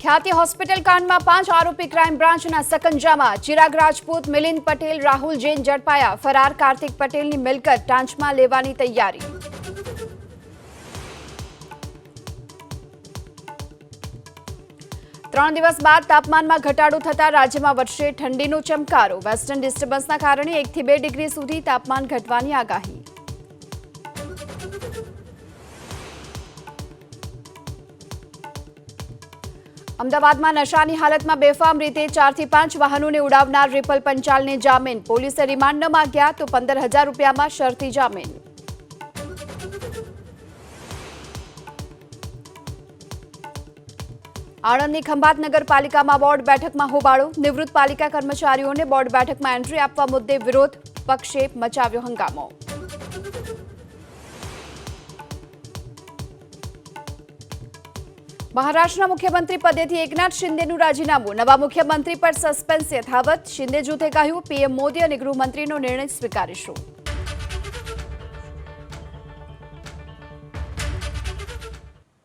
ખ્યાતિ હોસ્પિટલ કાંડમાં 5 આરોપી ક્રાઇમ બ્રાન્ચના સકંજામાં. ચિરાગ રાજપૂત, મિલિંદ પટેલ, રાહુલ જૈન ઝડપાયા. ફરાર કાર્તિક પટેલની મિલકત ટાંચમાં લેવાની તૈયારી. ત્રણ દિવસ બાદ તાપમાનમાં ઘટાડો થતા રાજ્યમાં વધશે ઠંડીનો ચમકારો. વેસ્ટર્ન ડિસ્ટર્બન્સના કારણે 1 થી 2 ડિગ્રી સુધી તાપમાન ઘટવાની આગાહી. અમદાવાદમાં નશાની હાલતમાં બેફામ રીતે 4 થી 5 વાહનોને ઉડાવનાર રિપલ પંચાલને જામીન. પોલીસે રિમાન્ડ ન માંગ્યા તો 15,000 રૂપિયામાં શરતી જામીન. આણંદની ખંભાત નગરપાલિકામાં બોર્ડ બેઠકમાં હોબાળો. નિવૃત્ત પાલિકા કર્મચારીઓને બોર્ડ બેઠકમાં એન્ટ્રી આપવા મુદ્દે વિરોધ પક્ષે મચાવ્યો હંગામો. મહારાષ્ટ્રના મુખ્યમંત્રી પદેથી એકનાથ શિંદેનું રાજીનામું. નવા મુખ્યમંત્રી પર સસ્પેન્સ યથાવત. શિંદે જૂથે કહ્યું, પીએમ મોદી અને ગૃહમંત્રીનો નિર્ણય સ્વીકારીશું.